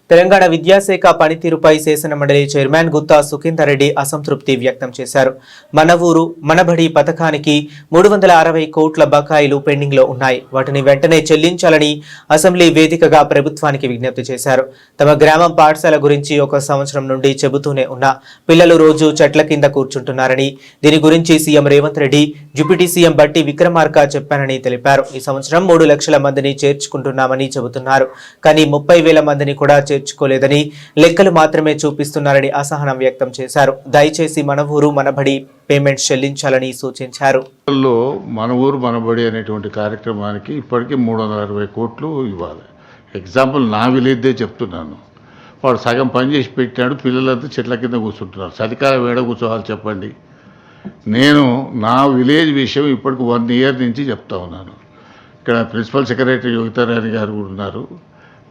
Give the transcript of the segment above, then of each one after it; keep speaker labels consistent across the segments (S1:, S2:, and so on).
S1: తెలంగాణ విద్యాశాఖ పనితీరుపై శాసన మండలి చైర్మన్ గుత్తా సుఖేందర్ రెడ్డి అసంతృప్తి వ్యక్తం చేశారు. మన ఊరు మనబడి పథకానికి 360 కోట్ల బకాయిలు పెండింగ్ లో ఉన్నాయి. వాటిని వెంటనే చెల్లించాలని అసెంబ్లీ వేదికగా ప్రభుత్వానికి విజ్ఞప్తి చేశారు. తమ గ్రామం పాఠశాల గురించి ఒక సంవత్సరం నుండి చెబుతూనే ఉన్నా పిల్లలు రోజు చెట్ల కింద కూర్చుంటున్నారని, దీని గురించి CM Revanth Reddy deputy CM బట్టి విక్రమార్క చెప్పానని తెలిపారు. ఈ సంవత్సరం 3 లక్షల మందిని చేర్చుకుంటున్నామని చెబుతున్నారు. కానీ 30,000 మందిని కూడా చేర్చుకోలేదని, లెక్కలు మాత్రమే చూపిస్తున్నారని అసహనం వ్యక్తం చేశారు. దయచేసి మన ఊరు మనబడి పేమెంట్ చెల్లించాలని సూచించారు.
S2: మన ఊరు మనబడి అనేటువంటి కార్యక్రమానికి ఇప్పటికీ 360 కోట్లు ఇవ్వాలి. ఎగ్జాంపుల్ నా విలేజ్దే చెప్తున్నాను. వాడు సగం పని చేసి పెట్టాడు, పిల్లలంతా చెట్ల కింద కూర్చుంటున్నారు. చలికాలం వేడ కూర్చోవాలి చెప్పండి. నేను నా విలేజ్ విషయం ఇప్పటికి 1 ఇయర్ నుంచి చెప్తా ఉన్నాను. ఇక్కడ ప్రిన్సిపల్ సెక్రటరీ యోగితారాణి గారు కూడా ఉన్నారు.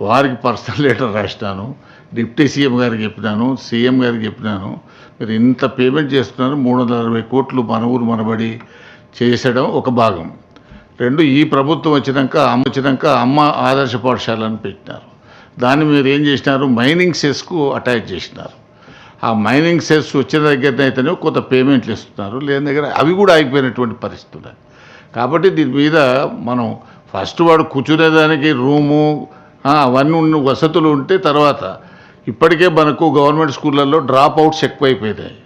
S2: వారికి పర్సనల్ లెటర్ రాసినాను, డిప్యూటీ సీఎం గారికి చెప్పినాను, సీఎం గారికి చెప్పినాను. మీరు ఇంత పేమెంట్ చేస్తున్నారు, 360 కోట్లు మన ఊరు మనబడి చేసడం ఒక భాగం. 2, ఈ ప్రభుత్వం వచ్చినాక అమ్మ ఆదర్శ పాఠశాలను పెట్టినారు. దాన్ని మీరు ఏం చేసినారు, మైనింగ్ సెస్కు అటాచ్ చేసినారు. ఆ మైనింగ్ సెస్ వచ్చిన దగ్గరనైతేనే కొంత పేమెంట్లు ఇస్తున్నారు, లేని దగ్గర అవి కూడా అయిపోయినటువంటి పరిస్థితులు. కాబట్టి దీని మీద మనం ఫస్ట్ వాడు కూర్చునేదానికి రూము అవన్నీ వసతులు ఉంటే తర్వాత ఇప్పటికే మనకు గవర్నమెంట్ స్కూళ్ళల్లో డ్రాప్ అవుట్స్ ఎక్కువైపోయినాయి.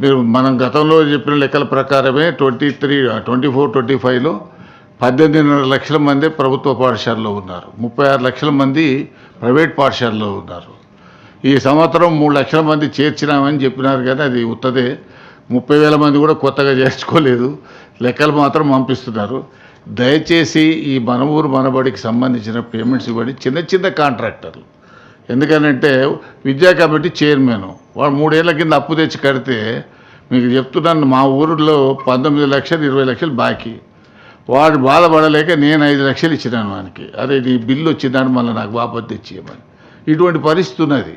S2: మీరు మనం గతంలో చెప్పిన లెక్కల ప్రకారమే 24-25లో 18.5 లక్షల మంది ప్రభుత్వ పాఠశాలలో ఉన్నారు, 36 లక్షల మంది ప్రైవేట్ పాఠశాలలో ఉన్నారు. ఈ సంవత్సరం 3 లక్షల మంది చేర్చినామని చెప్పినారు, కానీ అది ఉత్తదే. 30,000 మంది కూడా కొత్తగా చేర్చుకోలేదు, లెక్కలు మాత్రం పంపిస్తున్నారు. దయచేసి ఈ మన ఊరు మనబడికి సంబంధించిన పేమెంట్స్ ఇవ్వండి. చిన్న కాంట్రాక్టర్లు, ఎందుకనంటే విద్యా కమిటీ చైర్మన్ వాడు 3 ఏళ్ల కింద అప్పు తెచ్చి కడితే, మీకు చెప్తున్నాను, మా ఊరిలో 19 లక్షలు 20 లక్షలు బాకీ. వాడు బాధపడలేక నేను 5 లక్షలు ఇచ్చినాను వానికి. అదే నీ బిల్లు వచ్చిందని మళ్ళీ నాకు వాపసు తెచ్చేయమని. ఇటువంటి పరిస్థితి ఉన్నది.